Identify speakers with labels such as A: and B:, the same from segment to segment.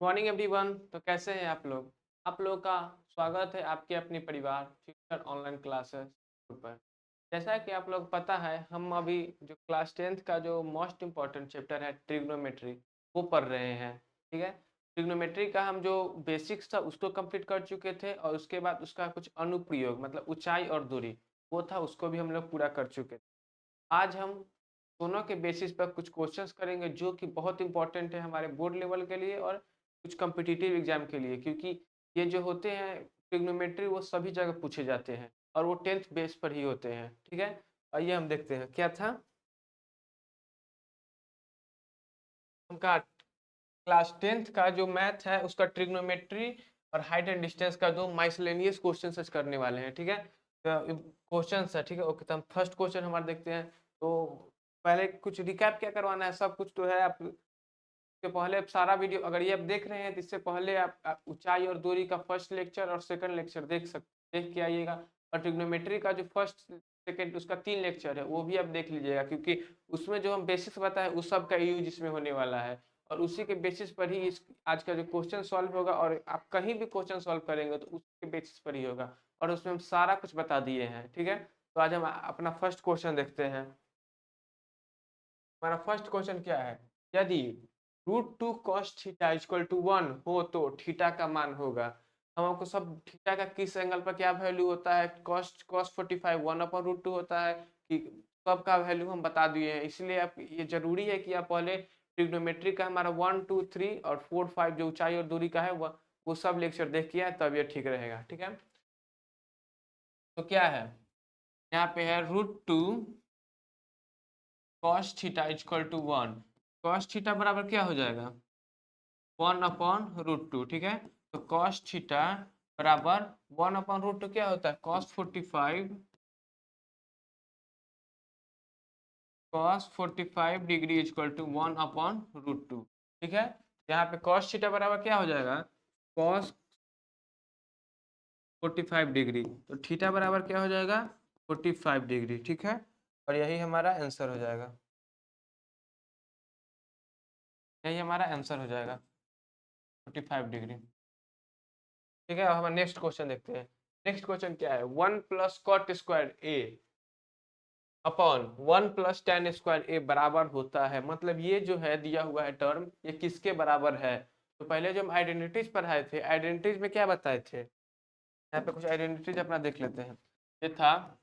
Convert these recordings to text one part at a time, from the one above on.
A: Morning everyone. तो कैसे हैं आप लोग? आप लोगों का स्वागत है आपके अपने परिवार फ्यूचर ऑनलाइन क्लासेस पर। जैसा कि आप लोग पता है, हम अभी जो क्लास 10th का जो मोस्ट इम्पोर्टेंट चैप्टर है ट्रिग्नोमेट्री, वो पढ़ रहे हैं। ठीक है। ट्रिग्नोमेट्री का हम जो बेसिक्स था उसको कंप्लीट कर चुके थे, और उसके बाद उसका कुछ अनुप्रयोग मतलब ऊंचाई और दूरी वो था, उसको भी हम लोग पूरा कर चुके थे। आज हम दोनों के बेसिस पर कुछ क्वेश्चंस करेंगे जो कि बहुत इंपॉर्टेंट है हमारे बोर्ड लेवल के लिए और कुछ कॉम्पिटिटिव एग्जाम के लिए, क्योंकि ये जो होते हैं ट्रिग्नोमेट्री वो सभी जगह पूछे जाते हैं और वो 10th बेस पर ही होते हैं। ठीक है। आइए हम देखते हैं क्या था उनका क्लास 10th का जो मैथ है उसका ट्रिग्नोमेट्री और हाइट एंड डिस्टेंस का दो माइसलेनियस क्वेश्चन करने वाले हैं। ठीक है। क्वेश्चन है। ठीक है। ओके, तो हम फर्स्ट क्वेश्चन हमारे देखते हैं। तो पहले कुछ रिकैप क्या करवाना है, सब कुछ तो है। आप के पहले आप सारा वीडियो अगर ये आप देख रहे हैं तो इससे पहले आप ऊंचाई और दूरी का फर्स्ट लेक्चर और सेकंड लेक्चर देख के आइएगा। और ट्रिग्नोमेट्री का जो फर्स्ट सेकंड उसका 3 लेक्चर है वो भी आप देख लीजिएगा, क्योंकि उसमें जो हम बेसिस बताए उस सब का यूज इसमें होने वाला है। और उसी के बेसिस पर ही इस आज का जो क्वेश्चन सॉल्व होगा, और आप कहीं भी क्वेश्चन सॉल्व करेंगे तो उसके बेसिस पर ही होगा। और उसमें हम सारा कुछ बता दिए हैं। ठीक है। तो आज हम अपना फर्स्ट क्वेश्चन देखते हैं। हमारा फर्स्ट क्वेश्चन क्या है? यदि √2 cos θ = 1 हो तो थीटा का मान होगा। हम आपको सब थीटा का किस एंगल पर क्या वैल्यू होता है, cos 45 1/√2 होता है कि सब का वैल्यू हम बता दिए हैं। इसलिए आप ये जरूरी है कि आप पहले ट्रिग्नोमेट्री का हमारा 1 2 3 और 4 5 जो ऊंचाई और दूरी का है वो सब लेक्चर देख के आए, तब ये ठीक रहेगा। ठीक है। तो क्या है, यहाँ पे है √2 cos θ = 1। cos थीटा बराबर क्या हो जाएगा? 1/√2। ठीक है। तो cos थीटा बराबर 1/√2 क्या होता है? cos 45 degree equal to 1/√2। ठीक है। यहाँ पे cos थीटा बराबर क्या हो जाएगा? cos 45 डिग्री, तो थीटा बराबर क्या हो जाएगा? 45 डिग्री। ठीक है। और यही हमारा आंसर हो जाएगा। यही हमारा आंसर हो जाएगा 45 डिग्री। ठीक है। अब हम नेक्स्ट क्वेश्चन देखते हैं। नेक्स्ट क्वेश्चन क्या है? 1 + cot² A upon 1 + tan² A बराबर होता है। मतलब ये जो है दिया हुआ है टर्म, ये किसके बराबर है? तो पहले जो हम आइडेंटिटीज पढ़ाए थे, आइडेंटिटीज में क्या बताए थे? यहाँ पे कुछ आइडेंटिटीज अपना देख लेते हैं। ये था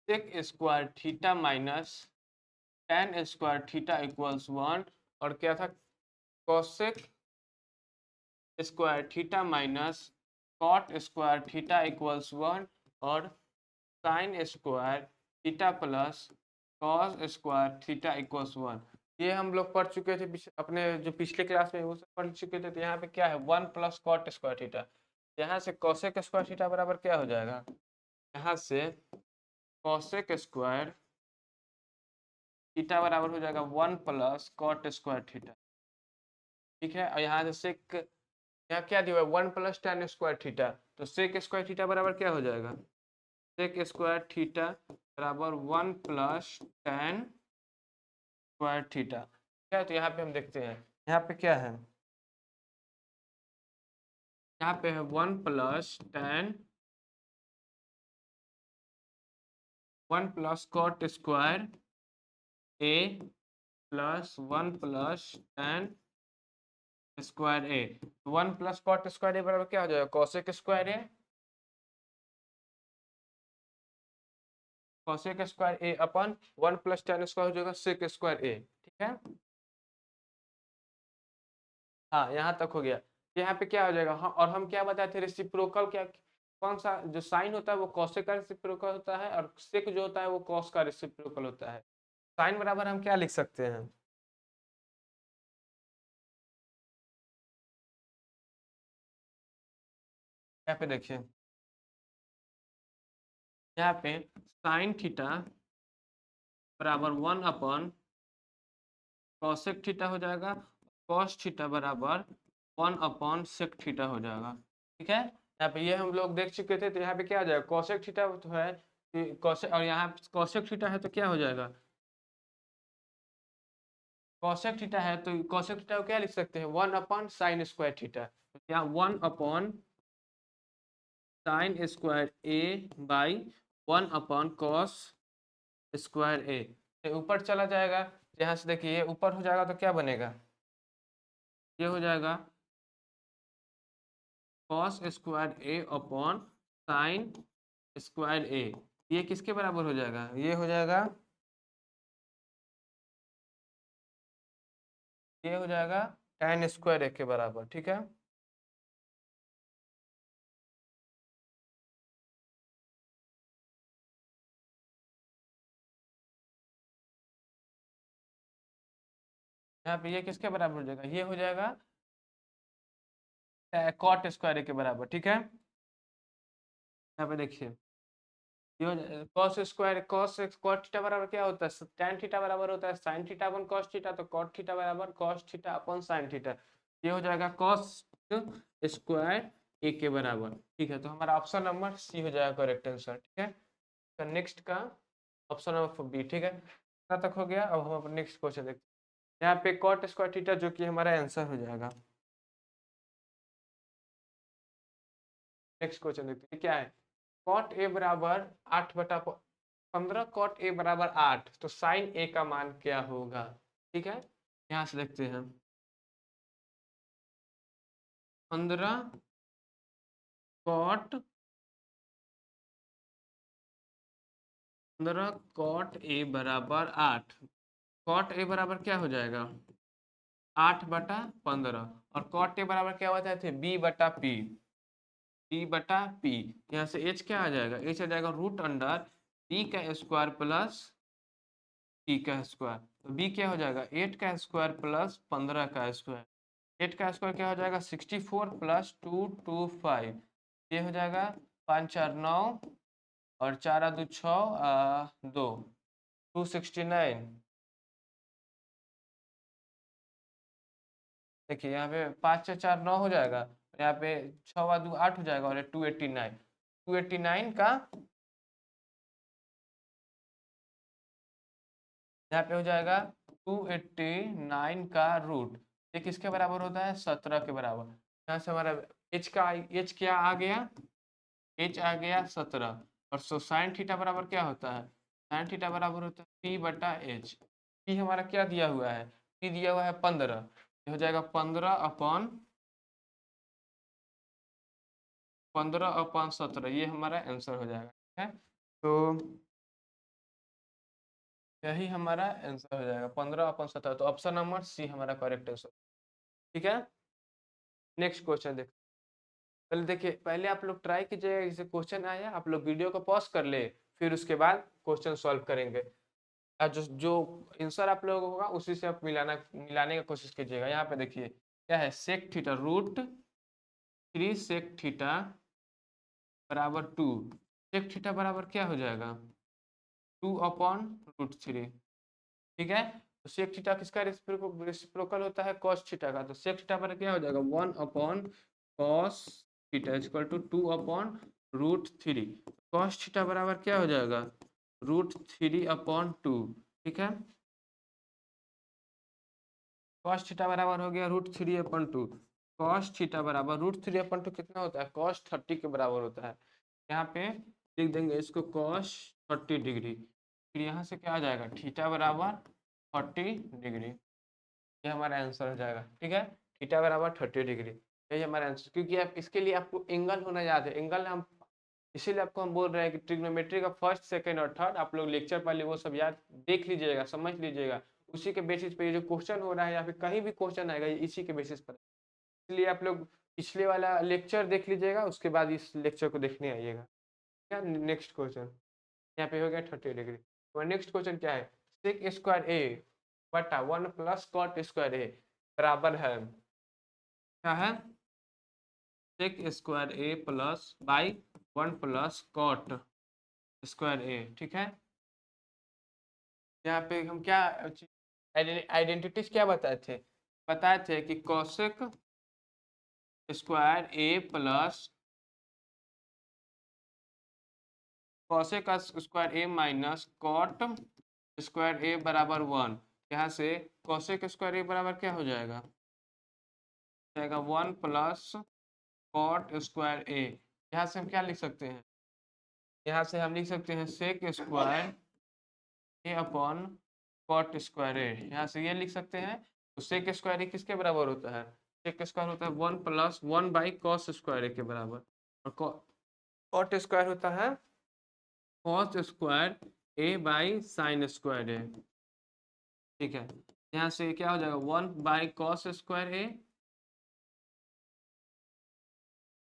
A: sec² θ माइनस tan² θ = 1। और क्या था? cosec² θ minus cot² θ = 1। और sin² θ प्लस cos² θ = 1। ये हम लोग पढ़ चुके थे अपने जो पिछले क्लास में वो सब पढ़ चुके थे। तो यहाँ पे क्या है? 1 + cot²θ। यहाँ से cosec² बराबर क्या हो जाएगा? यहाँ से cosec² बराबर हो जाएगा 1 + cot²θ। ठीक है। और यहाँ से सेक, यहाँ क्या दिया हुआ है? 1 + tan²θ। तो sec² θ बराबर क्या हो जाएगा? sec² θ बराबर 1 + tan²θ। क्या है? तो यहाँ पे हम देखते हैं, यहाँ पे क्या है? यहाँ पे है 1 + cot² A plus 1 + tan²A। 1 + cot² A बराबर क्या हो जाएगा? cosec²A। cosec² A upon 1 + tan² हो जाएगा sec²A। ठीक है। हाँ, यहाँ तक हो गया। यहाँ पे क्या हो जाएगा? हाँ, और हम क्या बताए थे? रेसिप्रोकल क्या, कौन सा जो साइन होता है वो कॉसेक का रेसिप्रोकल होता है, और सेक जो होता है वो कॉस का रेसिप्रोकल होता है। साइन बराबर हम क्या लिख सकते हैं? यहाँ पे देखिए, यहाँ पे साइन थीटा बराबर 1/cosec θ हो जाएगा। cos थीटा बराबर 1/sec θ हो जाएगा। ठीक है। यहाँ पे ये हम लोग देख चुके थे। तो यहाँ पे क्या हो जाएगा? cosec θ तो है cosec, और यहाँ cosec θ है तो क्या हो जाएगा? कॉसेक थीटा है तो कॉसेक थीटा को क्या लिख सकते हैं, 1/sin²θ। तो क्या 1/sin²a/1/cos²a, ये ऊपर चला जाएगा। यहाँ से देखिए ये ऊपर हो जाएगा तो क्या बनेगा, ये हो जाएगा cos²a/sin²a। ये किसके बराबर हो जाएगा, ये हो जाएगा, ये हो जाएगा tan² के बराबर, ठीक है। यहाँ पे ये किसके बराबर हो जाएगा, ये हो जाएगा cot² के बराबर, ठीक है। यहाँ पे देखिए ये हो cos² बराबर क्या होता है, tan थीटा बराबर होता है sin θ/cos θ, तो cot थीटा बराबर cos θ/sin θ। ये हो जाएगा cos² के बराबर, ठीक है। तो हमारा ऑप्शन नंबर सी हो जाएगा करेक्ट आंसर, ठीक है। तो नेक्स्ट का ऑप्शन नंबर बी, ठीक है। इतना तक हो गया। अब हम अपना नेक्स्ट क्वेश्चन देखते हैं। यहाँ पे cot²θ जो कि हमारा आंसर हो जाएगा। नेक्स्ट क्वेश्चन देखते हैं क्या है, cot a बराबर 8/15, cot a बराबर 8, तो sin a का मान क्या होगा, ठीक है। यहाँ से देखते हैं 15 cot 15 cot a बराबर 8, cot a बराबर क्या हो जाएगा 8/15, और cot a बराबर क्या बताए थे, b/p, b/p। यहाँ से h क्या आ जाएगा, h आ जाएगा √b² प्लस p²। तो b क्या हो जाएगा 8² प्लस 15²। 8² क्या हो जाएगा 64 प्लस 225, ये हो जाएगा 5 4 9 और 4 2 6 2 269। देखिए यहाँ पे 5 6 4 9 हो जाएगा, यहाँ पे 6 2 8 हो जाएगा, और 289, 289 का यहाँ पे हो जाएगा 289 का रूट, ये किसके बराबर होता है 17 के बराबर। यहाँ से हमारा एच क्या आ गया, एच आ गया 17, और सो साइन थीटा बराबर क्या होता है, साइन थीटा बराबर होता है p/h। p हमारा क्या दिया हुआ है, p दिया हुआ है 15, ये हो जाएगा 15/17, ये हमारा आंसर हो जाएगा, ठीक है। तो यही हमारा आंसर हो जाएगा 15/17, तो ऑप्शन नंबर सी हमारा करेक्ट आंसर, ठीक है। नेक्स्ट क्वेश्चन देखते हैं। पहले देखिए, पहले आप लोग ट्राई कीजिएगा, जैसे क्वेश्चन आया आप लोग वीडियो को पॉज कर ले, फिर उसके बाद क्वेश्चन सॉल्व करेंगे। जो जो आंसर आप लोगों को होगा उसी से आप मिलाने का कोशिश कीजिएगा। यहाँ पे देखिए क्या है, सेक थीटा √3 सेक थीटा बराबर 2, सेक थीटा बराबर क्या हो जाएगा 2/√3, ठीक है। तो सेक थीटा किसका रेसिप्रोकल होता है, cos थीटा का, तो सेक थीटा पर क्या हो जाएगा 1/cos theta equal to 2/√3। cos theta बराबर क्या हो जाएगा √3/2, ठीक है। cos थीटा बराबर हो गया √3/2। cos थीटा बराबर √3/2 कितना होता है, cos 30 के बराबर होता है। यहाँ पे लिख देंगे इसको cos 30 डिग्री, फिर यहाँ से क्या आ जाएगा थीटा बराबर 30 डिग्री, ये हमारा आंसर हो जाएगा, ठीक है। थीटा बराबर 30 डिग्री, यही हमारा आंसर। क्योंकि आप इसके लिए आपको एंगल होना याद है, एंगल हम इसीलिए आपको हम बोल रहे हैं कि ट्रिग्नोमेट्री का फर्स्ट सेकंड और थर्ड आप लोग लेक्चर पहले वो सब याद देख लीजिएगा, समझ लीजिएगा। उसी के बेसिस पे ये जो क्वेश्चन हो रहा है या फिर कहीं भी क्वेश्चन आएगा ये इसी के बेसिस पर, इसलिए आप लोग पिछले वाला लेक्चर देख लीजिएगा, उसके बाद इस लेक्चर को देखने आइएगा, क्या। नेक्स्ट क्वेश्चन यहाँ पे हो गया 30 डिग्री। तो नेक्स्ट क्वेश्चन क्या है, sec²a/1 + cot² बराबर है, क्या है sec² a/1 + cot², ठीक है। यहाँ पे हम क्या आइडेंटिटीज क्या बताए थे कि cosec² a minus cot² a बराबर 1, यहाँ से कोसेक स्क्वायर ए बराबर क्या हो जाएगा, 1 प्लस कॉट स्क्वायर ए। यहाँ से हम क्या लिख सकते हैं, यहाँ से हम लिख सकते हैं सेक स्क्वायर ए अपॉन कॉट स्क्वायर ए। यहाँ से ये लिख सकते हैं। तो सेक स्क्वायर ए किसके बराबर होता है, सेक स्क्वायर होता है 1 plus 1 by cos square A के बराबर, और कॉट स्क्वायर होता है cos square A by sine square A. ठीक है, यहाँ से क्या हो जाएगा 1 by cos square A,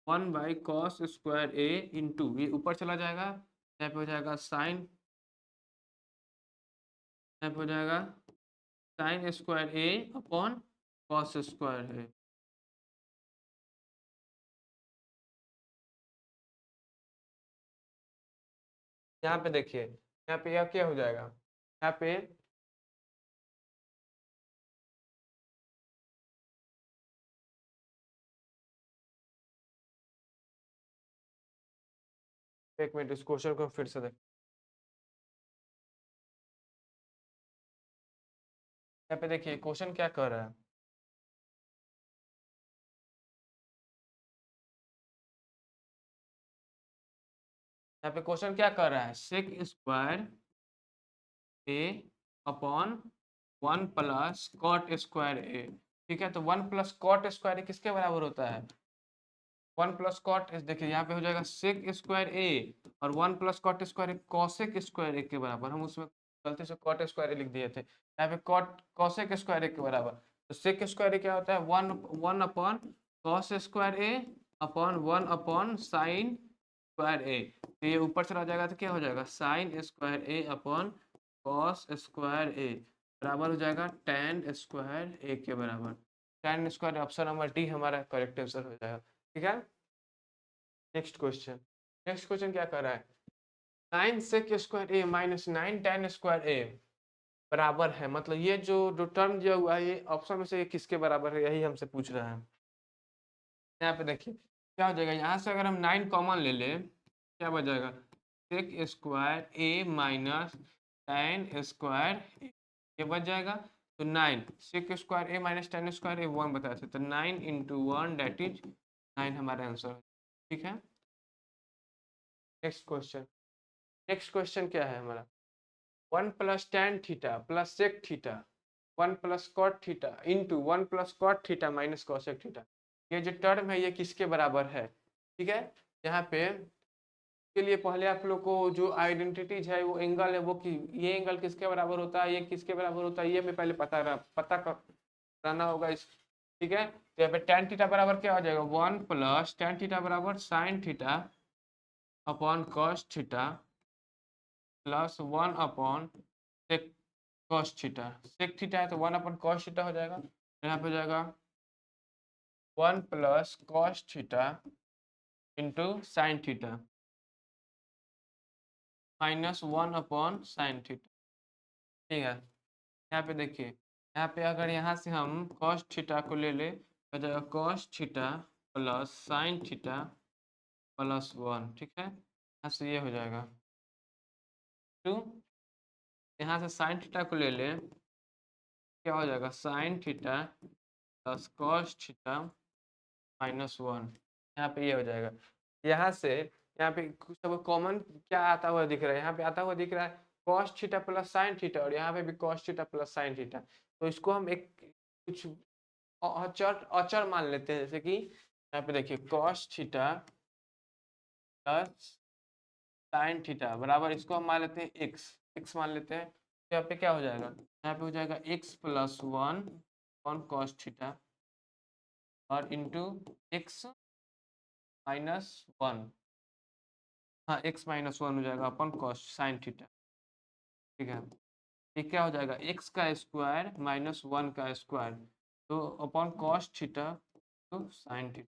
A: 1 by cos square A into ये ऊपर चला जाएगा, यहाँ पे हो जाएगा साइन, यहाँ पे हो जाएगा साइन स्क्वायर ए अपॉन कॉस स्क्वायर ए। यहाँ पे देखिए, यहाँ पे यह क्या हो जाएगा, यहाँ पे एक मिनट इस क्वेश्चन को फिर से देख, यहाँ पे देखिए क्वेश्चन क्या कर रहा है, यहाँ पे क्वेश्चन क्या कर रहा है, sec square A upon 1 plus cot square A. ठीक है, तो 1 प्लस कॉट स्क्वायर ए किसके बराबर होता है, 1 प्लस कॉट, देखिए यहाँ पे हो जाएगा सेक स्क्वायर ए, और 1 plus cot square A cosec square A के बराबर। हम उसमें गलती से कॉट स्क्वायर ए लिख दिए थे, यहाँ पे कॉट कॉसेक स्क्वायर ए के बराबर। तो सेक स्क्वायर ए क्या होता है 1 अपॉन कॉस स्क्वायर ए अपॉन 1 अपॉन साइन स्क्वायर ए। तो ये ऊपर चला जाएगा तो क्या हो जाएगा साइन स्क्वायर ए अपॉन कॉस स्क्वायर ए बराबर हो जाएगा tan स्क्वायर ए के बराबर। tan square option number D हमारा करेक्ट आंसर हो जाएगा। ठीक है, नेक्स्ट क्वेश्चन, नेक्स्ट क्वेश्चन क्या कर रहा है, 9 सेक स्क्वायर ए माइनस 9 tan स्क्वायर ए बराबर है, मतलब ये जो जो टर्म दिया हुआ है ये ऑप्शन में से ये किसके बराबर है, यही हमसे पूछ रहा है। यहाँ पे देखिए क्या हो जाएगा, यहाँ से अगर हम 9 कॉमन ले लें क्या बच जाएगा, सेक स्क्वायर ए माइनस tan स्क्वायर ये बच जाएगा। तो 9 sec square A minus tan square A 1 बताया था, तो 9 इंटू 1 डेट इज 9 हमारा आंसर। ठीक है, नेक्स्ट क्वेश्चन, नेक्स्ट क्वेश्चन क्या है हमारा, 1 plus tan theta plus sec theta 1 plus cot theta into 1 plus cot theta minus cosec theta, ये जो टर्म है ये किसके बराबर है। ठीक है, यहाँ पे के लिए पहले आप लोग को जो आइडेंटिटीज है वो एंगल है वो कि ये एंगल किसके बराबर होता है, ये किसके बराबर होता है, ये हमें पहले पता करना होगा इस। ठीक है, तो यहाँ पे tan थीटा बराबर क्या हो जाएगा 1 प्लस tan थीटा बराबर sine theta upon cos theta plus 1 upon sec cos theta. Sec theta है तो 1 अपॉन कॉस थीटा हो जाएगा, यहाँ पे हो जाएगा 1 plus cos theta into sine theta minus 1 upon sine theta. ठीक है, यहाँ पे देखिए, यहाँ पे अगर यहाँ से हम कॉस थीटा को ले ले तो हो जाएगा cos theta plus sine theta plus 1। ठीक है, यहाँ से ये हो जाएगा टू, यहाँ से साइन थीटा को ले ले क्या हो जाएगा sine theta plus cos theta minus 1। यहाँ पे ये हो जाएगा, यहाँ से यहाँ पे कुछ सब कॉमन क्या आता हुआ दिख रहा है, यहाँ पे आता हुआ दिख रहा है cos theta plus sine theta, और यहाँ पे भी cos theta plus sine theta. तो इसको हम एक कुछ अचर अचर मान लेते हैं, जैसे कि यहाँ पे देखिए cos theta plus sine theta बराबर इसको हम मान लेते हैं एक्स, एक्स मान लेते हैं। तो यहाँ पे क्या हो जाएगा, यहाँ पे हो जाएगा x plus 1 on cos theta और इंटू एक्स माइनस 1, हाँ एक्स माइनस 1 हो जाएगा अपन कॉस साइन थीटा। ठीक है, ये क्या हो जाएगा एक्स का स्क्वायर माइनस 1 का स्क्वायर, तो अपॉन कॉस थीटा तो साइन थीटा।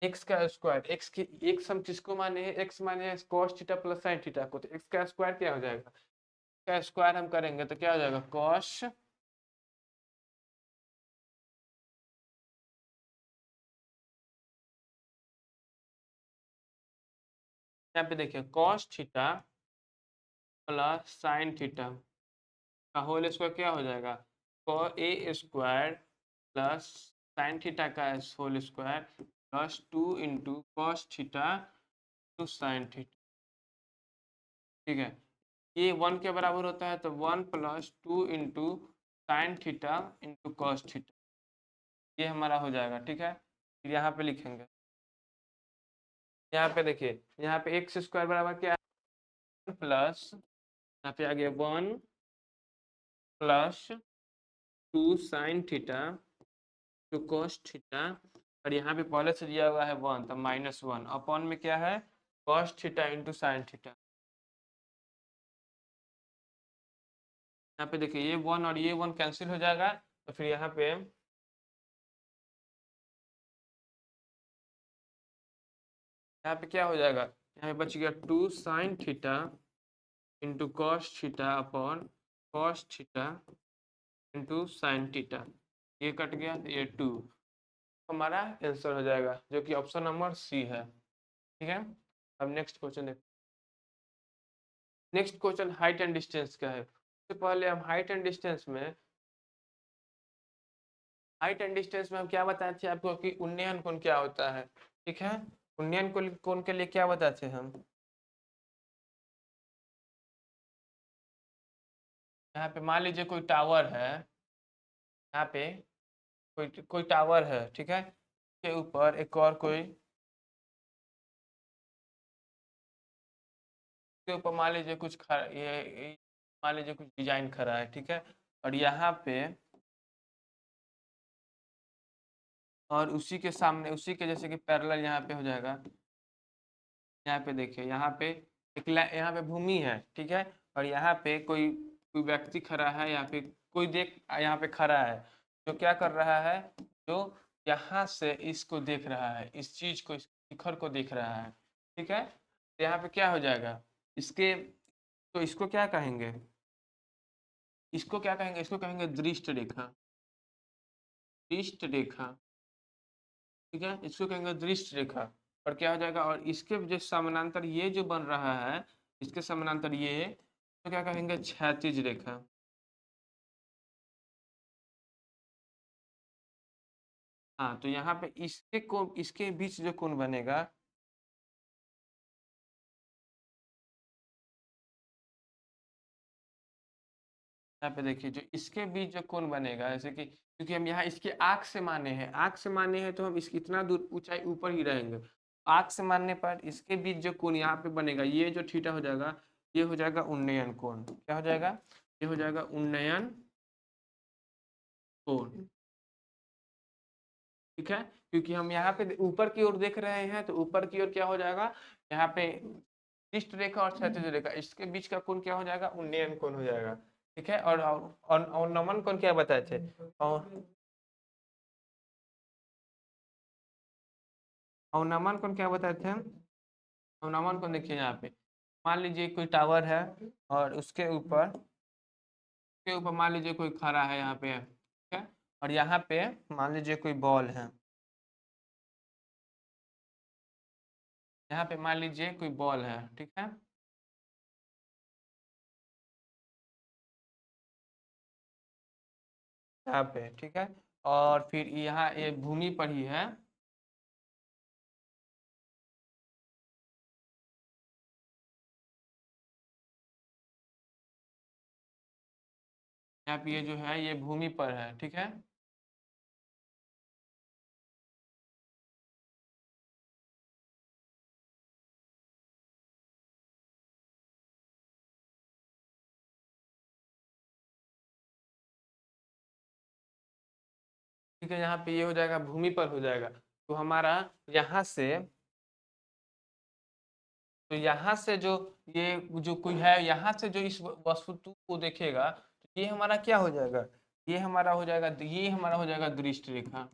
A: एक्स का स्क्वायर, एक्स की एक्स हम किसको माने हैं, एक्स माने हैं cos theta plus sine theta को, तो एक्स का स्क्वायर क्या हो जाएगा, का स्क्वायर हम करेंगे तो क्या हो जाएगा कॉस, यहाँ पे देखिए cos theta plus sine theta का होल स्क्वायर क्या हो जाएगा, cos A square plus sine theta का whole square plus 2 into cos theta two sine theta. ठीक है, ये 1 के बराबर होता है तो 1 plus 2 into sine theta into cos theta, ये हमारा हो जाएगा। ठीक है, फिर यहाँ पे लिखेंगे, यहाँ पे देखिए, यहाँ पे एक्स स्क्वायर बराबर क्या है, प्लस यहाँ पे आ गया 1 plus 2 sine theta two cos theta, और यहाँ पे पहले से दिया हुआ है 1 तो -1 अपॉन में क्या है cos theta into sine theta. यहाँ पे देखिए ये 1 और ये 1 कैंसिल हो जाएगा, तो फिर यहाँ पे क्या हो जाएगा, यहाँ पे बच गया 2 sine theta into cos theta upon cos theta into sine theta, ये कट गया तो ये 2 हमारा आंसर हो जाएगा, जो कि ऑप्शन नंबर सी है। ठीक है, अब नेक्स्ट क्वेश्चन देखते हैं। Next question height and distance का है। सबसे पहले हम हाइट एंड डिस्टेंस में हम क्या बताए थे आपको कि उन्नयन कोण क्या होता है। ठीक है, उन्नयन कोण के लिए क्या बताए थे हम, यहाँ पे मान लीजिए कोई टावर है, यहाँ पे कोई कोई टावर है, ठीक है, के ऊपर एक और कोई के ऊपर मान लीजिए कुछ खड़ा, ये मान लीजिए कुछ डिजाइन खड़ा है, ठीक है, और यहाँ पे और उसी के सामने उसी के जैसे कि पैरेलल यहाँ पे हो जाएगा। यहाँ पे देखिए, यहाँ पे यहाँ पे भूमि है, ठीक है, और यहाँ पे कोई कोई व्यक्ति खड़ा है, यहाँ पे कोई यहाँ पे खड़ा है, जो क्या कर रहा है, जो यहाँ से इसको देख रहा है, इस चीज को, इस शिखर को देख रहा है। ठीक है, तो यहाँ पे क्या हो जाएगा, इसके तो इसको क्या कहेंगे, इसको कहेंगे दृष्ट रेखा, दृष्ट रेखा। ठीक है, इसको कहेंगे दृष्ट रेखा, और क्या हो जाएगा, और इसके जो समानांतर ये जो बन रहा है, इसके समानांतर ये तो क्या कहेंगे क्षैतिज रेखा। हाँ, तो यहाँ पे इसके बीच जो कोण बनेगा, यहाँ पे देखिए जो इसके बीच जो कोण बनेगा, जैसे कि क्योंकि हम यहाँ इसके आँख से माने हैं तो हम इसकी इतना दूर ऊंचाई ऊपर ही रहेंगे, आँख से मानने पर इसके बीच जो कोण यहाँ पे बनेगा, ये जो थीटा हो जाएगा, ये हो जाएगा उन्नयन कोण। क्या हो जाएगा, ये हो जाएगा उन्नयन कोण। ठीक है, क्योंकि हम यहाँ पे ऊपर की ओर देख रहे हैं, तो ऊपर की ओर क्या हो जाएगा, यहाँ पे इष्ट रेखा और क्षैतिज रेखा, इसके बीच का कोण क्या हो जाएगा, उन्नयन कोण हो जाएगा। ठीक है, और नमन कोण क्या बताए थे, और अवनमन कोण क्या बताए थे हम, अवनमन कोण देखिए यहाँ पे, मान लीजिए कोई टावर है और उसके ऊपर मान लीजिए कोई खड़ा है यहाँ पे, ठीक है, और यहाँ पे मान लीजिए कोई बॉल है, यहाँ पे मान लीजिए कोई बॉल है, ठीक है, यहाँ पे, ठीक है, और फिर यहाँ ये भूमि पर ही है, यहाँ पे ये जो है ये भूमि पर है, ठीक है, ठीक है, यहाँ पे ये हो जाएगा भूमि पर हो जाएगा, तो हमारा यहाँ से तो यहाँ से जो ये जो कोई है, यहाँ से जो इस वस्तु को देखेगा, तो ये हमारा क्या हो जाएगा, ये हमारा हो जाएगा दृष्ट रेखा।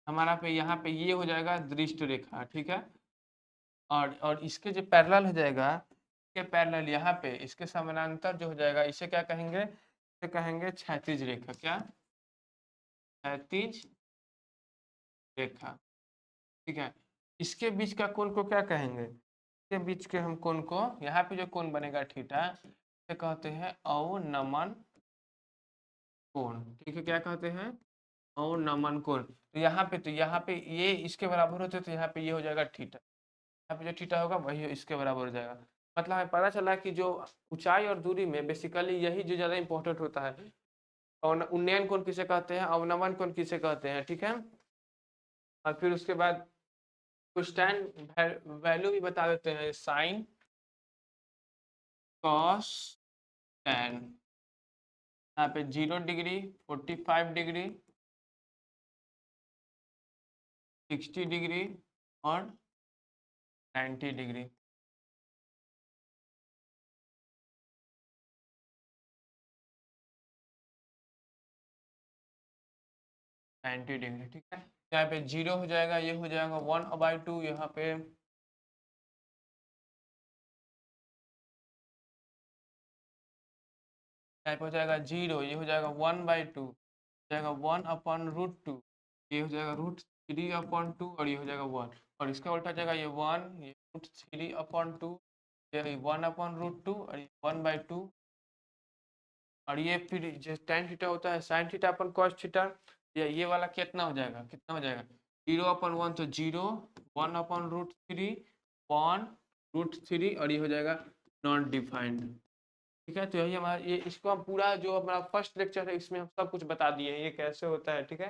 A: हमारा पे यहाँ पे ये हो जाएगा दृष्ट रेखा, ठीक है, और इसके जो पैरेलल हो जाएगा, इसके पैरेलल यहाँ पे इसके समानांतर जो हो जाएगा, इसे क्या कहेंगे, इसे कहेंगे क्षैतिज रेखा। क्या, क्षैतिज रेखा। ठीक है, इसके बीच का कोण को क्या कहेंगे, के बीच के हम कोण को, यहाँ पे जो कोण बनेगा थीटा, इसे कहते हैं अवनमन कोण। ठीक है, क्या कहते हैं? अवनमन कोण। तो यहाँ पे ये इसके बराबर होते तो यहाँ पे ये हो जाएगा थीटा, यहाँ पे जो थीटा होगा वही इसके बराबर हो जाएगा। मतलब हमें पता चला कि जो ऊंचाई और दूरी में बेसिकली यही जो ज्यादा इंपॉर्टेंट होता है। और उन्नयन कोण किसे कहते हैं, अवनमन कोण किसे कहते हैं, ठीक है। और फिर उसके बाद कुछ tan वैल्यू भी बता देते हैं, साइन, कॉस, tan। यहाँ पे 0 डिग्री, 45 डिग्री, 60 डिग्री और 90 डिग्री। ठीक है, यहाँ पे 0 हो जाएगा, ये हो जाएगा 1/2, यहाँ पे टाइप हो जाएगा 0, ये हो जाएगा 1/2, जाएगा 1/√2, ये हो जाएगा √3/2 और ये हो जाएगा 1, और इसका उल्टा जाएगा ये 1, ये √3/2, ये 1/√2 और ये 1/2, और ये फिर जो tan थीटा होता है sin थीटा अपन cos थीटा, ये वाला कितना हो जाएगा, 0/1 तो 0, 1/√3, 1√3 और ये हो जाएगा नॉट डिफाइंड। ठीक है, तो यही हमारा ये, इसको हम पूरा जो हमारा फर्स्ट लेक्चर है इसमें हम सब कुछ बता दिए हैं ये कैसे होता है। ठीक है,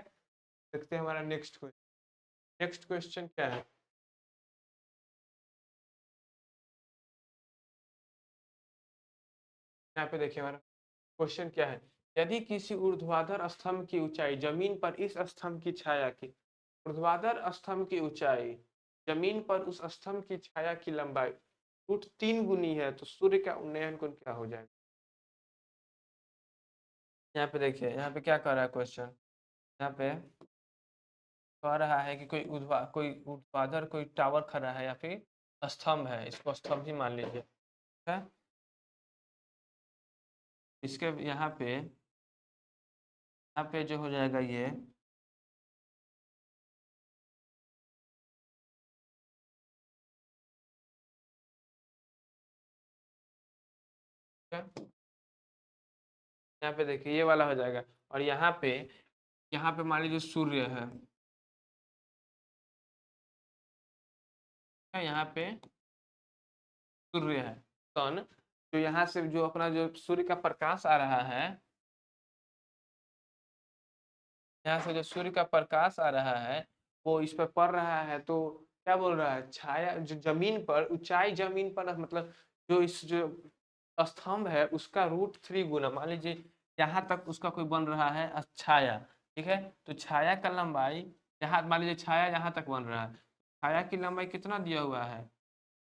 A: देखते हैं हमारा नेक्स्ट क्वेश्चन क्या है। यहाँ पे देखिए हमारा क्वेश्चन क्या है। यदि किसी ऊर्ध्वाधर स्तंभ की ऊंचाई जमीन पर इस स्तंभ की छाया की, ऊर्ध्वाधर स्तंभ की ऊंचाई जमीन पर उस स्तंभ की छाया की लंबाई √3 गुनी है तो सूर्य का उन्नयन कोण क्या हो जाएगा। यहाँ पे देखिए, यहाँ पे क्या कर रहा है क्वेश्चन, यहाँ पे कह रहा है कि कोई ऊर्ध्वाधर कोई टावर खड़ा है या फिर स्तंभ है, इसको स्तंभ ही मान लीजिए। ठीक है, इसके यहाँ पे जो हो जाएगा ये, ठीक है, यहाँ पे देखिए ये वाला हो जाएगा, और यहाँ पे मान लीजिए सूर्य है, यहाँ पे सूर्य है, सन, जो यहाँ से जो अपना जो सूर्य का प्रकाश आ रहा है, यहाँ से जो सूर्य का प्रकाश आ रहा है वो इस पर पड़ रहा है, तो क्या बोल रहा है, छाया जो जमीन पर ऊंचाई, जमीन पर मतलब जो इस जो स्तंभ है उसका √3 गुना, मान लीजिए यहाँ तक उसका कोई बन रहा है छाया। ठीक है, तो छाया का लंबाई, यहाँ मान लीजिए छाया यहाँ तक बन रहा है, छाया की लंबाई कितना दिया हुआ है,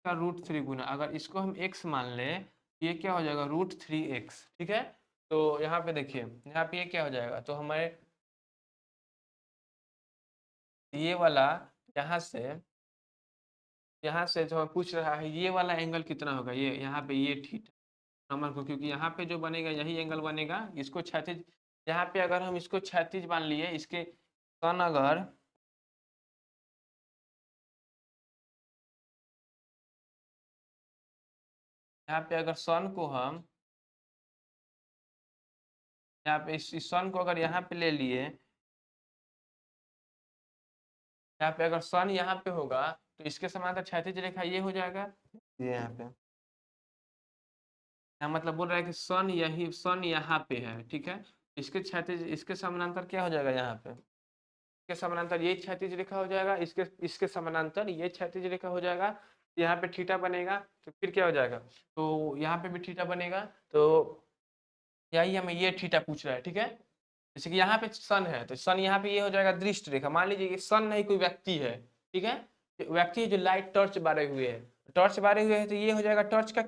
A: का √3 गुना, अगर इसको हम x मान ले, ये क्या हो जाएगा √3x। ठीक है, तो यहाँ पे देखिए, यहाँ पे ये क्या हो जाएगा, तो हमारे ये वाला यहाँ से जो पूछ रहा है ये वाला एंगल कितना होगा, ये यहाँ पे ये थीटा नंबर को, क्योंकि यहाँ पे जो बनेगा यही एंगल बनेगा, इसको क्षैतिज, यहाँ पे अगर हम इसको क्षैतिज मान लिए, इसके सन अगर यहाँ पे अगर सन को हम यहाँ पे इस सन को अगर यहाँ पे ले लिए, यहाँ पे अगर सन यहाँ पे होगा तो इसके समांतर क्षैतिज रेखा ये हो जाएगा, ये यहाँ पे, यहाँ मतलब बोल रहा है कि सन यहाँ पे है। ठीक है, इसके क्षैतिज, इसके समानांतर क्या हो जाएगा, यहाँ पे इसके समानांतर ये क्षैतिज रेखा हो जाएगा, इसके समानांतर ये क्षैतिज रेखा हो जाएगा, यहाँ पे थीटा बनेगा, तो फिर क्या हो जाएगा, तो यहाँ पे भी थीटा बनेगा, तो यही हमें ये थीटा पूछ रहा है। ठीक है, जैसे कि यहाँ पे सन है तो सन यहाँ पे ये हो जाएगा दृष्ट रेखा, मान लीजिए कि सन नहीं कोई व्यक्ति है। ठीक है, व्यक्ति है जो लाइट टॉर्च बारे हुए है, टॉर्च बारे हुए है तो ये हो जाएगा टॉर्च का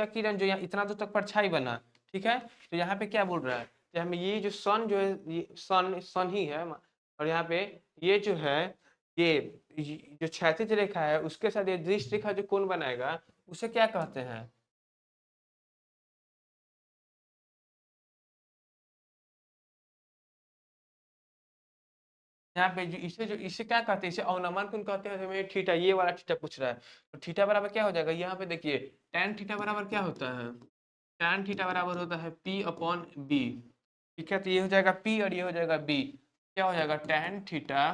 A: किरण जो यहाँ इतना दूर तक परछाई बना। ठीक है, तो यहाँ पे क्या बोल रहा है, तो हमें ये जो सन जो है, ये सन ही है, और यहाँ पे ये जो है, ये जो क्षैतिज रेखा है उसके साथ ये दृष्ट रेखा जो कोण बनाएगा उसे क्या कहते हैं, यहाँ पे जो इसे क्या कहते हैं, इसे अवनमन कोण कहते हैं, हमें थीटा, ये वाला थीटा पूछ रहा है। तो थीटा बराबर क्या हो जाएगा, यहाँ पे देखिए tan थीटा बराबर क्या होता है, tan थीटा बराबर होता है P अपॉन बी। ठीक है, तो ये हो जाएगा P और ये हो जाएगा B। क्या हो जाएगा, tan थीटा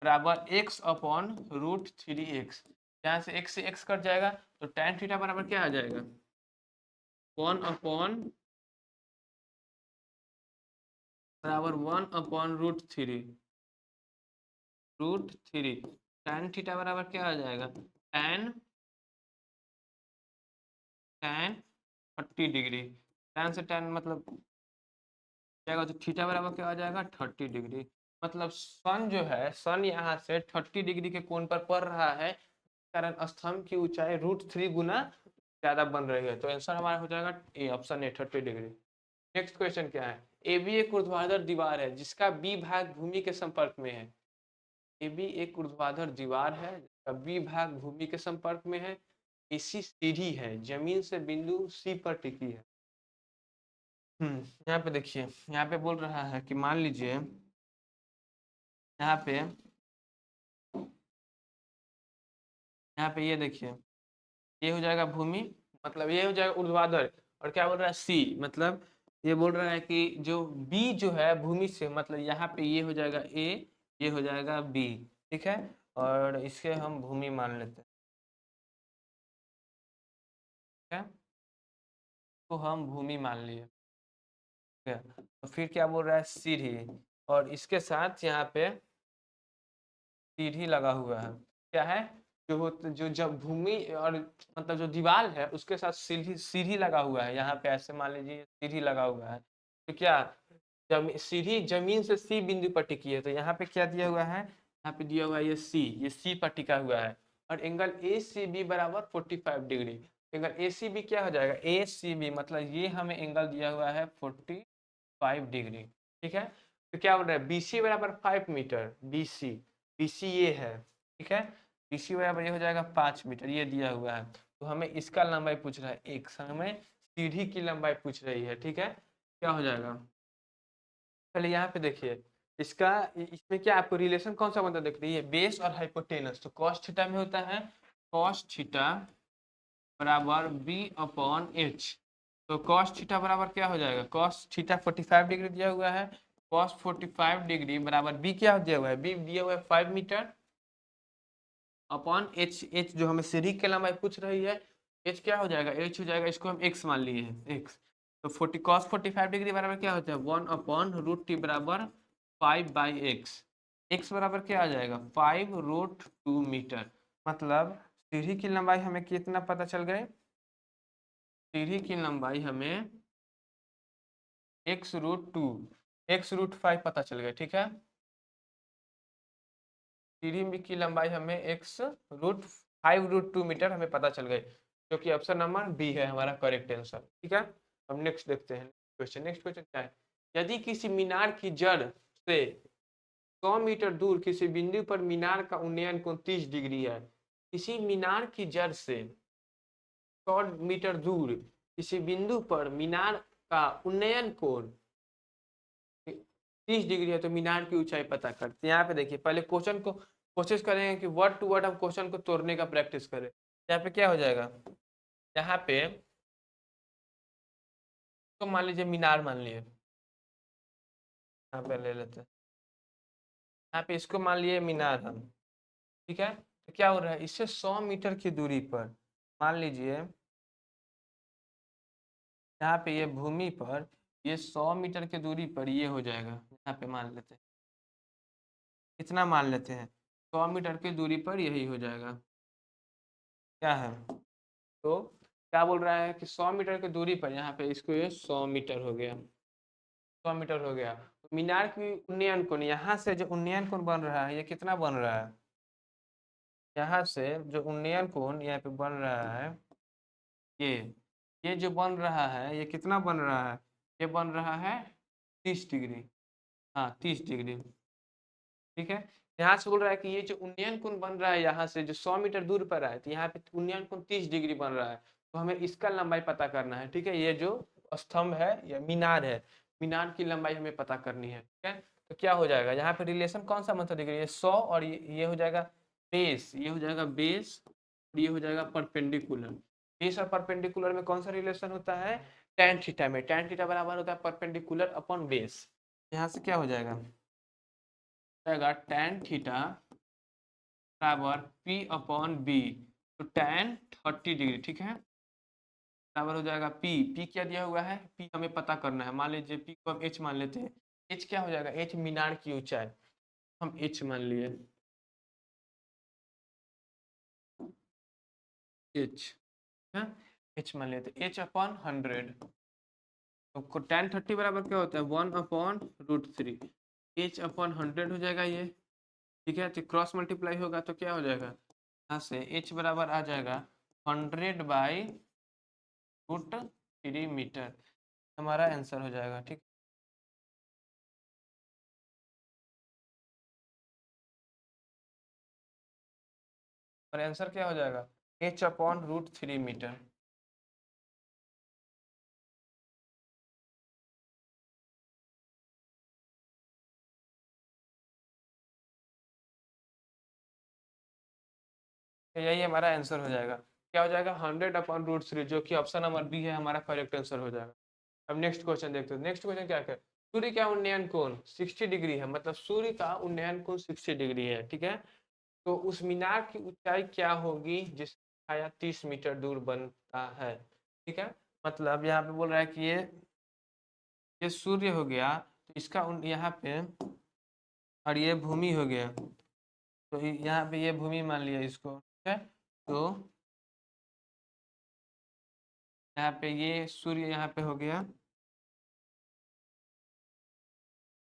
A: बराबर x अपॉन रूट 3x। यहाँ से x कट जाएगा, तो tan थीटा बराबर क्या आ जाएगा, 1 अपॉन बराबर 1 upon root three. tan theta बराबर क्या आ जाएगा, tan tan 30 डिग्री। tan से tan मतलब जाएगा, तो थीटा बराबर क्या आ जाएगा, 30 डिग्री। मतलब सन जो है, सन यहाँ से 30 डिग्री के कोण पर पड़ रहा है, कारण स्तंभ की ऊंचाई √3 गुना ज्यादा बन रही है। तो आंसर हमारा हो जाएगा A, option A, 30 degree. Next question क्या है, ए बी एक ऊर्ध्वाधर दीवार है जिसका बी भाग भूमि के संपर्क में है। ए बी एक ऊर्ध्वाधर दीवार है जिसका बी भाग भूमि के संपर्क में है। एसी सीढ़ी है, जमीन से बिंदु सी पर टिकी है। यहाँ पे देखिए, यहाँ पे बोल रहा है कि मान लीजिए यहाँ पे ये देखिए, ये हो जाएगा भूमि, मतलब ये हो जाएगा ऊर्ध्वाधर, और क्या बोल रहा है सी, मतलब ये बोल रहा है कि जो बी जो है भूमि से, मतलब यहाँ पे ये हो जाएगा ए, ये हो जाएगा बी। ठीक है, और इसके हम भूमि मान लेते हैं। ठीक है, तो हम भूमि मान लिए। ठीक है, तो फिर क्या बोल रहा है, सीढ़ी, और इसके साथ यहाँ पे सीढ़ी लगा हुआ है। क्या है, जो जब भूमि और मतलब जो दीवार है उसके साथ सीढ़ी सीढ़ी लगा हुआ है। यहाँ पे ऐसे मान लीजिए सीढ़ी लगा हुआ है, तो क्या सीढ़ी जमीन से सी बिंदु पर टिकी है। तो यहाँ पे क्या दिया हुआ है, यहाँ पे दिया हुआ है ये सी पर टिका हुआ है, और एंगल ए सी बी बराबर 45 degree. Angle A C B क्या हो जाएगा, ए सी बी मतलब ये हमें एंगल दिया हुआ है 45 डिग्री। ठीक है, तो क्या बोल रहा है, बी सी बराबर 5 मीटर, बी सी ये है। ठीक है, बी सी बराबर ये हो जाएगा 5 मीटर, ये दिया हुआ है। तो हमें इसका लंबाई पूछ रहा है, एक समय सीढ़ी की लंबाई पूछ रही है। ठीक है, क्या हो जाएगा, पहले यहाँ पे देखिए इसका, इसमें क्या आपको रिलेशन कौन सा बनता है, देख रही बेस और हाइपोटेनस। तो कॉस थीटा में होता है कॉस थीटा बराबर बी अपॉन एच। तो कॉस थीटा बराबर क्या हो जाएगा, कॉस थीटा 45 डिग्री दिया हुआ है, कॉस 45 डिग्री बराबर बी क्या दिया हुआ है, बी दिया हुआ है 5 मीटर अपॉन एच। एच जो हमें सीढ़ी के लंबाई पूछ रही है, एच क्या हो जाएगा, एच हो जाएगा, इसको हम एक्स मान लिए हैं, एक्स। तो 40 कॉस 45 डिग्री बराबर क्या होता है, 1 अपॉन रूट टी बराबर 5 बाई एक्स। एक्स बराबर क्या आ जाएगा, 5√2 मीटर। मतलब सीढ़ी की लंबाई हमें कितना पता चल गए, सीढ़ी की लंबाई हमें x√2 x√5 पता चल गया। ठीक है, सीढ़ी की लंबाई हमें x√5√2 मीटर हमें पता चल गई, जो कि ऑप्शन नंबर बी है हमारा करेक्ट आंसर। ठीक है, हम नेक्स्ट देखते हैं क्वेश्चन। नेक्स्ट क्वेश्चन क्या है, यदि किसी मीनार की जड़ से 100 मीटर दूर किसी बिंदु पर मीनार का उन्नयन कोण 30 डिग्री है। किसी मीनार की जड़ से 100 मीटर दूर किसी बिंदु पर मीनार का उन्नयन कोण 30 डिग्री है, तो मीनार की ऊंचाई पता करते हैं। यहाँ पे देखिए, पहले क्वेश्चन को कोशिश करेंगे कि वर्ड टू वर्ड हम क्वेश्चन को तोड़ने का प्रैक्टिस करें। यहाँ पे क्या हो जाएगा, यहाँ पे तो मान लीजिए मीनार मान लिए, यहाँ पे ले लेते हैं, यहाँ पे इसको मान लिए मीनार हम। ठीक है, तो क्या हो रहा है, इससे 100 मीटर की दूरी पर मान लीजिए, यहाँ पे ये भूमि पर ये 100 मीटर की दूरी पर ये हो जाएगा। यहाँ पे मान लेते हैं, इतना मान लेते हैं, 100 मीटर की दूरी पर यही हो जाएगा। क्या है, तो क्या बोल रहा है कि 100 मीटर की दूरी पर यहाँ पे इसको ये 100 मीटर हो गया, 100 मीटर हो गया। तो मीनार की उन्नयन कोण, यहाँ से जो उन्नयन कोण बन रहा है ये कितना बन रहा है, यहाँ से जो उन्नयन कोण यहाँ पे बन रहा है, ये ये जो बन रहा है ये कितना बन रहा है, ये बन रहा है 30 डिग्री। हाँ 30 डिग्री। ठीक है, यहाँ से बोल रहा है कि ये जो उन्नयन कोण बन रहा है यहाँ से जो 100 मीटर दूर पर है, तो यहाँ पे उन्नयन कोण 30 डिग्री बन रहा है। तो हमें इसका लंबाई पता करना है। ठीक है, ये जो स्तंभ है या मीनार है, मीनार की लंबाई हमें पता करनी है। ठीक है, तो क्या हो जाएगा, यहाँ पे रिलेशन कौन सा मतलब दिख रही है, 100 और ये हो जाएगा बेस, ये हो जाएगा बेस और ये हो जाएगा परपेंडिकुलर। बेस और परपेंडिकुलर में कौन सा रिलेशन होता है, tan थीटा में tan थीटा बराबर होता है परपेंडिकुलर अपॉन बेस। यहाँ से क्या हो जाएगा, tan थीटा बराबर P अपॉन बी, तो tan 30 डिग्री, ठीक है, बराबर हो जाएगा P क्या दिया हुआ है, P हमें पता करना है, मान लीजिए P को हम H मान लेते हैं, H क्या हो जाएगा, H मीनार की ऊंचाई, हम H मान लिए, H है, H मान लेते हैं, H अपॉन 100, तो tan 30 बराबर क्या होता है 1/√3, H अपॉन 100 हो जाएगा ये, ठीक है, तो क्रॉस मल्टीप्लाई होगा तो क्या हो जाएगा, यहाँ से H बराबर आ जाएगा 100/√3 मीटर, हमारा आंसर हो जाएगा, ठीक। और आंसर क्या हो जाएगा, H/√3 मीटर। तो यही हमारा आंसर हो जाएगा, क्या हो जाएगा 100/√3, जो कि ऑप्शन नंबर बी है हमारा करेक्ट आंसर हो जाएगा। अब नेक्स्ट क्वेश्चन देखते हैं, नेक्स्ट क्वेश्चन क्या है, सूर्य का उन्नयन कोण 60 डिग्री है, मतलब सूर्य का उन्नयन कोण 60 डिग्री है, ठीक है, तो उस मीनार की ऊंचाई क्या होगी जिसकी छाया 30 मीटर दूर बनता है, ठीक है, मतलब यहाँ पे बोल रहा है कि ये सूर्य हो गया, तो इसका यहाँ पे, और ये भूमि हो गया, तो यहाँ पे ये भूमि मान लिया इसको, ठीक है, तो यहाँ पे ये सूर्य यहाँ पे हो गया,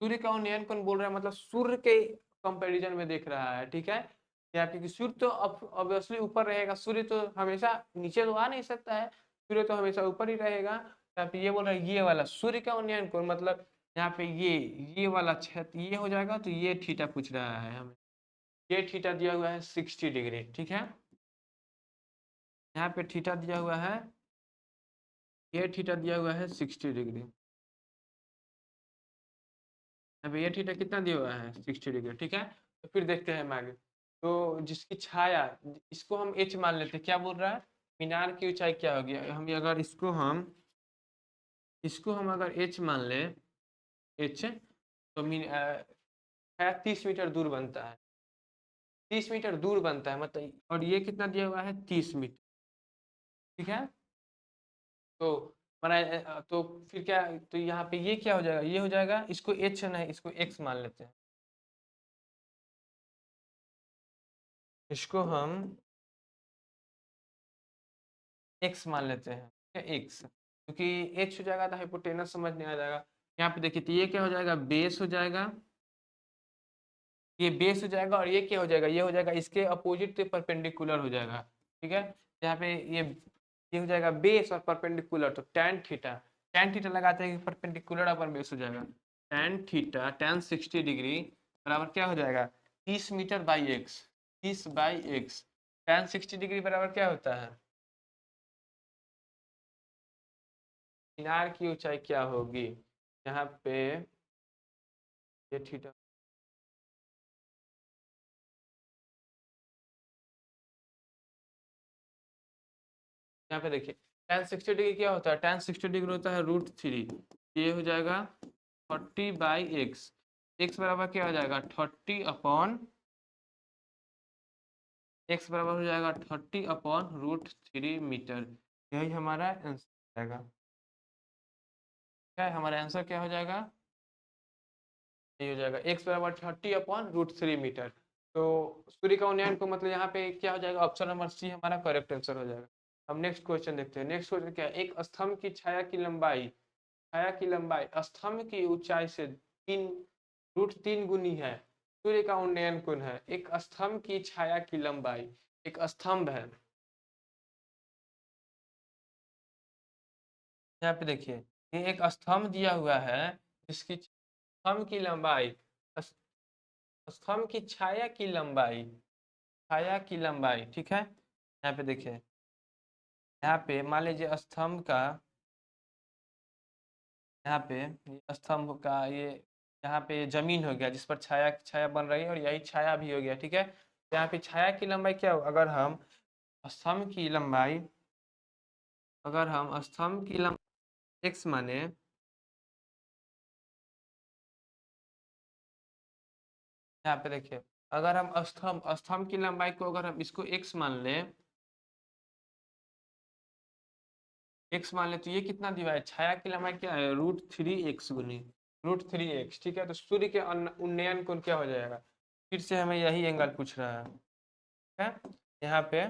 A: सूर्य का उन्नयन कौन बोल रहा है, मतलब सूर्य के कंपैरिजन में देख रहा है, ठीक है, यहाँ पे कि सूर्य तो ऑब्वियसली ऊपर रहेगा, सूर्य तो हमेशा नीचे तो आ नहीं सकता है, सूर्य तो हमेशा ऊपर ही रहेगा, यहाँ पे ये बोल रहा है ये वाला सूर्य का उन्नयन कौन, मतलब यहाँ पे ये वाला क्षेत्र ये हो जाएगा, तो ये थीटा पूछ रहा है हमें, ये थीटा दिया हुआ है 60 डिग्री, ठीक है, यहाँ पे थीटा दिया हुआ है, ये थीटा दिया हुआ है 60 डिग्री, अब ये थीटा कितना दिया हुआ है 60 डिग्री, ठीक है, तो फिर देखते हैं हम आगे, तो जिसकी छाया, इसको हम एच मान लेते हैं, क्या बोल रहा है मीनार की ऊंचाई क्या होगी, हम अगर इसको हम अगर एच मान ले, एच, तो 30 मीटर दूर बनता है, 30 मीटर दूर बनता है, मतलब, और ये कितना दिया हुआ है 30 मीटर, ठीक है, तो तो फिर क्या, तो यहाँ पे ये क्या हो जाएगा, ये हो जाएगा, इसको एच नहीं इसको एक्स मान लेते हैं, इसको हम एक्स मान लेते हैं, ठीक है, एक्स, क्योंकि एच हो जाएगा तो हाइपोटेनस समझ नहीं आ जाएगा, यहाँ पे देखिए, तो ये क्या हो जाएगा बेस हो जाएगा, ये बेस हो जाएगा, और ये क्या हो जाएगा, ये हो जाएगा इसके अपोजिट परपेंडिकुलर हो जाएगा, ठीक है, यहाँ पे ये हो जाएगा बेस और परपेंडिकुलर, तो tan थीटा लगाते हैं, परपेंडिकुलर अपन बेस हो जाएगा, tan 60 डिग्री बराबर क्या हो जाएगा 30 metre by X, 30/x, tan 60 degree बराबर क्या होता है, मीनार की ऊंचाई क्या होगी, यहाँ पे ये थीटा, यहाँ पे देखिए tan 60 डिग्री क्या होता है, tan 60 डिग्री होता है √3, ये हो जाएगा 30/x, x बराबर क्या हो जाएगा 30/√3 मीटर, यही हमारा आंसर जाएगा, क्या है हमारा आंसर क्या हो जाएगा, ये हो जाएगा x बराबर 30/√3 मीटर, तो सूर्य का उन्नयन को मतलब यहाँ पे क्या हो जाएगा, ऑप्शन नंबर सी हमारा करेक्ट आंसर हो जाएगा। अब नेक्स्ट क्वेश्चन देखते हैं, नेक्स्ट क्वेश्चन क्या है, एक स्तंभ की छाया की लंबाई स्तंभ की ऊंचाई से 3 गुनी है, सूर्य का उन्नयन कोण है, एक स्तंभ की छाया की लंबाई, एक स्तंभ है, यहाँ पे देखिए, ये एक स्तंभ दिया हुआ है, जिसकी स्तंभ की लंबाई, स्तंभ की छाया की लंबाई, ठीक है, यहाँ पे देखिए, यहाँ पे मान लीजिए स्तंभ का, यहाँ पे स्तंभ का ये यहाँ पे जमीन हो गया जिस पर छाया छाया बन रही है, और यही छाया भी हो गया, ठीक है। तो यहाँ पे छाया की लंबाई क्या हो, अगर हम स्तंभ की लंबाई, x माने, यहाँ पे देखिए, अगर हम स्तंभ की लंबाई को अगर हम इसको x मान लें, तो ये कितना दिया है, छाया की लंबाई क्या है, √3x गुनी √3x, ठीक है। तो सूर्य के उन्नयन कोण क्या हो जाएगा, फिर से हमें यही एंगल पूछ रहा है, ठीक है। यहाँ पे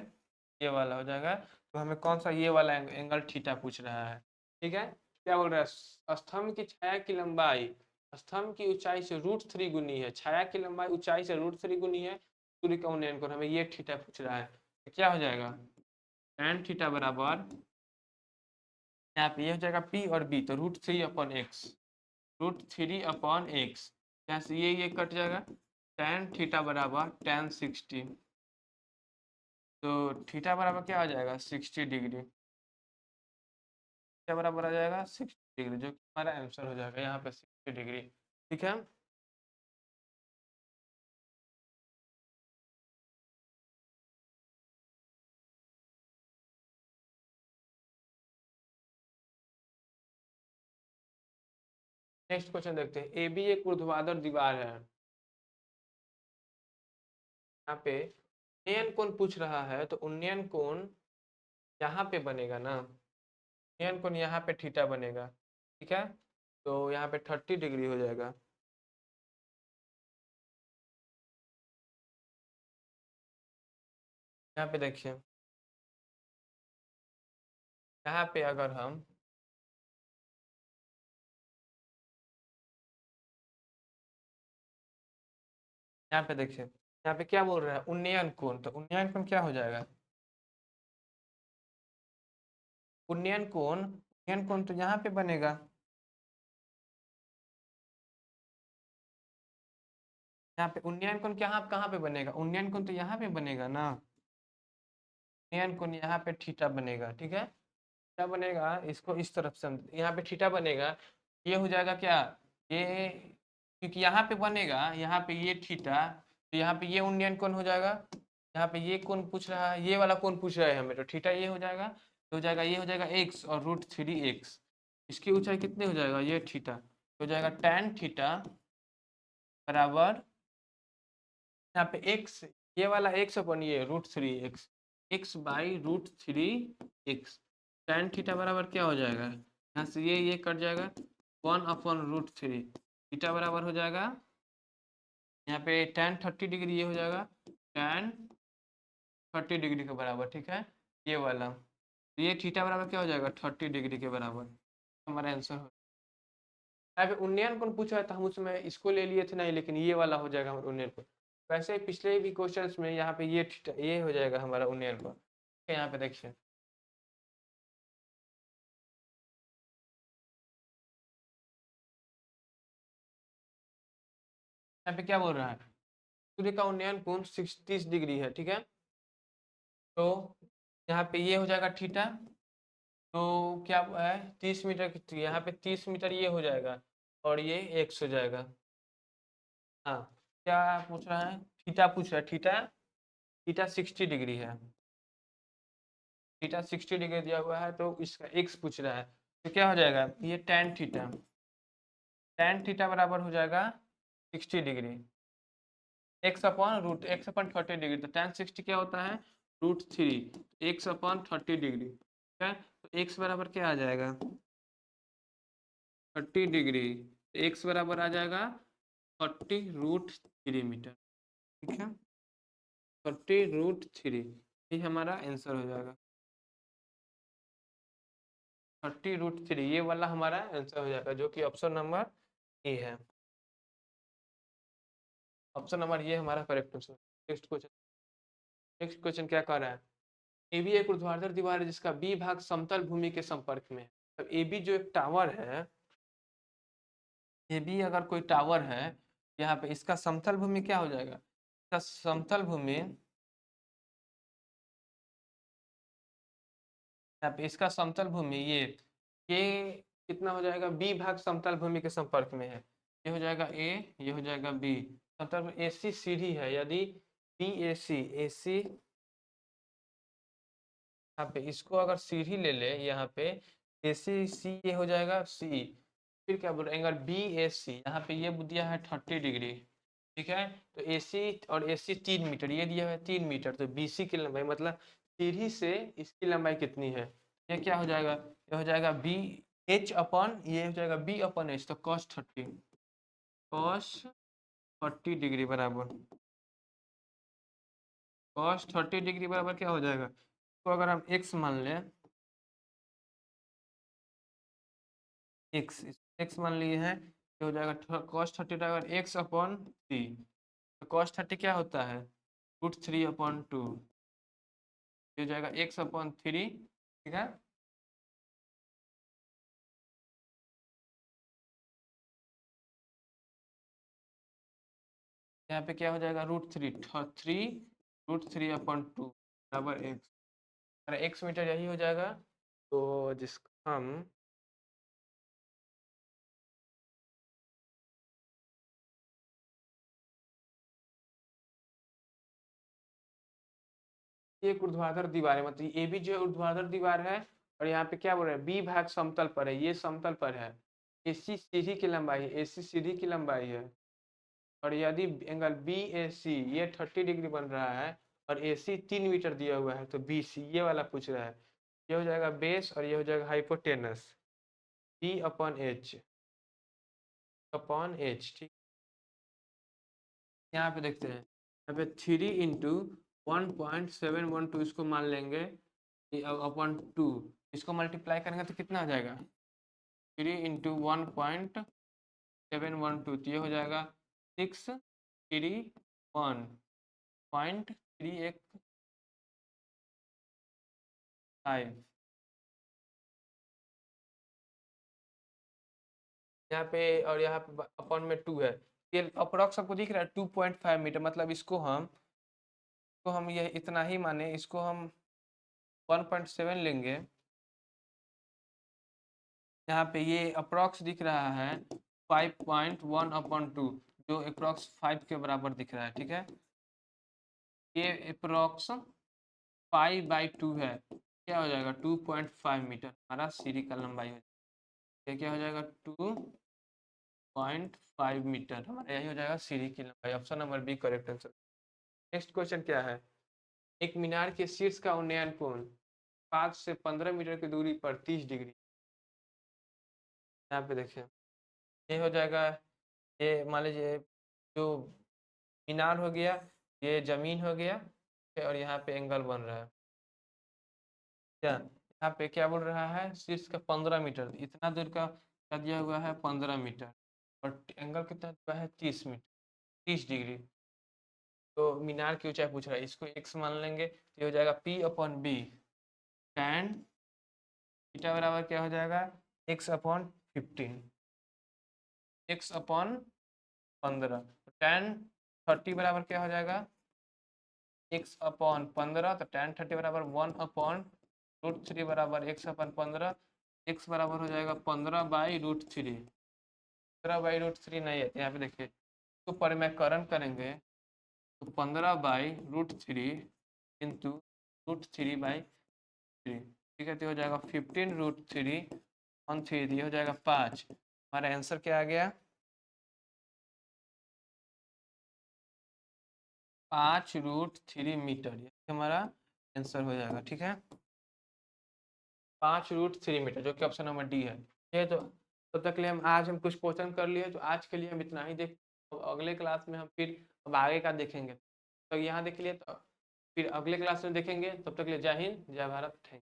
A: ये वाला हो जाएगा, तो हमें कौन सा, ये वाला एंगल थीटा पूछ रहा है, ठीक है। क्या बोल रहा है, स्तंभ की छाया की लंबाई स्तंभ की ऊंचाई से √3 गुनी है, छाया की लंबाई ऊंचाई से √3 गुनी है, सूर्य का उन्नयन कोण, हमें ये थीटा पूछ रहा है। तो क्या हो जाएगा, tan थीटा बराबर, यहाँ पे ये हो जाएगा P और B, तो √3/x, √3/x, यहाँ से ये कट जाएगा, tan थीटा बराबर tan 60, तो थीटा बराबर क्या आ जाएगा, 60 डिग्री, क्या बराबर आ जाएगा 60 डिग्री, जो हमारा आंसर हो जाएगा यहाँ पे 60 डिग्री, ठीक है। नेक्स्ट क्वेश्चन देखते हैं, ए बी एक ऊर्ध्वाधर दीवार है, यहाँ पे उन्नयन कोण पूछ रहा है, तो उन्नयन कोण यहाँ पे बनेगा ना, उन्नयन कोण यहाँ पे थीटा बनेगा, ठीक है। तो यहाँ पे 30 डिग्री हो जाएगा, यहाँ पे देखिए, यहाँ पे अगर हम यहाँ पे देखिए, यहाँ पे क्या बोल रहा है, उन्नयन कोण, तो उन्नयन कोण क्या हो जाएगा, उन्नयन कोण तो यहाँ पे बनेगा, यहाँ पे उन्नयन कोण कहाँ पे बनेगा, उन्नयन कोण तो यहाँ पे बनेगा ना, उन्नयन कोण यहाँ पे थीटा बनेगा, ठीक है। थीटा बनेगा, इसको इस तरफ से यहाँ पे थीटा बनेगा, ये हो जाएगा क्या, ये, क्योंकि यहाँ पे बनेगा, यहाँ पे ये थीटा, तो यहाँ पे ये उन्नयन कोण हो जाएगा, यहाँ पे ये कोण पूछ रहा है, ये वाला कोण पूछ रहा है हमें, तो थीटा ये हो जाएगा, तो हो जाएगा, ये हो जाएगा x और √3x, इसकी ऊंचाई कितनी हो जाएगा, ये थीटा, तो हो जाएगा tan थीटा बराबर, यहाँ पे x, ये वाला x अपन ये √3x, x/√3x, tan थीटा बराबर क्या हो जाएगा, यहाँ से ये कट जाएगा, 1/√3, थीटा बराबर हो जाएगा, यहाँ पे tan 30 डिग्री, ये हो जाएगा tan 30 डिग्री के बराबर, ठीक है, ये वाला, तो ये थीटा बराबर क्या हो जाएगा, 30 डिग्री के बराबर, हमारा आंसर हो। यहाँ पे उन्नयन कोण पूछा है, तो हम उसमें इसको ले लिए थे नहीं, लेकिन ये वाला हो जाएगा हमारा उन्नयन कोण, वैसे ही पिछले भी क्वेश्चंस में यहाँ पे ये हो जाएगा हमारा उन्नयन कोण, यहाँ पे देखिए, यहाँ पे क्या बोल रहा है, सूर्य का उन्नयन कोण 30 डिग्री है, ठीक है। तो यहाँ पे ये हो जाएगा थीटा, तो क्या है 30 मीटर की, यहाँ पे 30 मीटर ये हो जाएगा, और ये x हो जाएगा, हाँ। क्या पूछ रहा है, थीटा पूछ रहा है, थीटा थीटा 60 डिग्री है, थीटा 60 डिग्री दिया हुआ है, तो इसका x पूछ रहा है, तो क्या हो जाएगा, ये tan थीटा बराबर हो जाएगा 60 डिग्री, x/√x/30 डिग्री, तो tan 60 क्या होता है, √3, x/30 डिग्री, ठीक है। तो x बराबर क्या आ जाएगा, 30 डिग्री, x बराबर आ जाएगा 30√3 मीटर, ठीक है, 30√3, ये हमारा आंसर हो जाएगा, 30√3, ये वाला हमारा आंसर हो जाएगा, जो कि ऑप्शन नंबर ए है, ऑप्शन नंबर ये हमारा करेक्ट आंसर। नेक्स्ट क्वेश्चन क्या कह रहा है, ए बी एक ऊर्ध्वाधर दीवार है जिसका बी भाग समतल भूमि के संपर्क में है, तो ए बी जो एक टावर है, ए बी अगर कोई टावर है, यहाँ पे इसका समतल भूमि क्या हो जाएगा, इसका समतल भूमि, यहाँ पे इसका समतल भूमि ये कितना हो जाएगा, बी भाग समतल भूमि के संपर्क में है, ये हो जाएगा ए, ये हो जाएगा बी, मतलब AC सीढ़ी है। यदि BAC यहाँ पे इसको अगर सीढ़ी ले ले यहाँ पे AC ये हो जाएगा C, फिर क्या बोल रहे एंगल BAC, यहाँ पे ये दिया है 30 डिग्री, ठीक है। तो AC और AC 3 मीटर, ये दिया है 3 मीटर, तो BC की लंबाई मतलब सीढ़ी से इसकी लंबाई कितनी है, ये क्या हो जाएगा, ये हो जाएगा BH अपॉन, ये हो जाएगा B/H, तो cos 30 डिग्री बराबर, cos 30 डिग्री बराबर क्या हो जाएगा, तो अगर हम x मान लें, x मान लिए हैं, ये हो जाएगा cos 30 अगर x/3, तो cos 30 क्या होता है, √3/2, ये हो जाएगा x/3, ठीक है। यहाँ पे क्या हो जाएगा √3 बराबर x, अगर x मीटर यही हो जाएगा, तो जिसको हम एक ऊर्ध्वाधर दीवार है, मतलब ये भी जो ऊर्ध्वाधर दीवार है, और यहाँ पे क्या बोल रहे हैं, बी भाग समतल पर है, ये समतल पर है, AC सीढ़ी की लंबाई है, AC सीढ़ी की लंबाई है, और यदि एंगल BAC ये 30 डिग्री बन रहा है, और AC 3 मीटर दिया हुआ है, तो BC ये वाला पूछ रहा है, ये हो जाएगा बेस और ये हो जाएगा हाइपोटेनस, B/H ठीक। यहाँ पे देखते हैं, यहाँ पे 3 × 1.712 इसको मान लेंगे अपॉन 2, इसको मल्टीप्लाई करेंगे तो कितना आ जाएगा, 3 × 1.712, तो ये हो जाएगा 631.385, यहाँ पे, और यहाँ पे अपॉन में 2 है, ये अप्रॉक्स आपको दिख रहा है 2.5 मीटर, मतलब इसको हम ये इतना ही माने, इसको हम 1.7 लेंगे, यहाँ पे ये अप्रॉक्स दिख रहा है 5.1/2, जो अप्रॉक्स 5 के बराबर दिख रहा है, ठीक है। ये अप्रॉक्स 5/2 है, क्या हो जाएगा 2.5 मीटर हमारा सीढ़ी का लंबाई हो जाएगा, ये क्या हो जाएगा 2.5 मीटर, हमारा यही हो जाएगा सीढ़ी की लंबाई, option number B correct answer. Next question क्या है, एक मीनार के शीर्ष का उन्नयन कोण 5 से 15 मीटर की दूरी पर 30 डिग्री, यहाँ पे देखिए, ये हो जाएगा, ये मान लीजिए जो मीनार हो गया, ये जमीन हो गया, और यहाँ पे एंगल बन रहा है, क्या यहाँ पे क्या बोल रहा है, शीर्ष का 15 मीटर, इतना दूर का क्या दिया हुआ है 15 मीटर, और एंगल कितना दिया है 30 मीटर, 30 डिग्री, तो मीनार की ऊंचाई पूछ रहा है, इसको x मान लेंगे, तो ये हो जाएगा P/B, tan थीटा बराबर क्या हो जाएगा x/15, x/15, tan 30 बराबर क्या हो जाएगा x/15, तो tan 30 बराबर 1/√3 बराबर x/15, x बराबर हो जाएगा 15/√3, 15/√3 नहीं है, यहाँ पे देखिए, तो परिमेयकरण करेंगे तो 15/√3 इंटू √3/3, ठीक है, तो हो जाएगा 15√3/3, ये हो जाएगा 5, हमारा आंसर क्या आ गया 5√3 मीटर, ये हमारा आंसर हो जाएगा, ठीक है, 5√3 मीटर, जो कि ऑप्शन नंबर डी है। ये तो तब तक के लिए आज हम कुछ क्वेश्चन कर लिए, तो आज के लिए हम इतना ही देख, तो अगले क्लास में हम फिर अब आगे का देखेंगे, तो यहाँ देख लिए, तो फिर अगले क्लास में देखेंगे, तब तक के लिए जय हिंद जय भारत, थैंक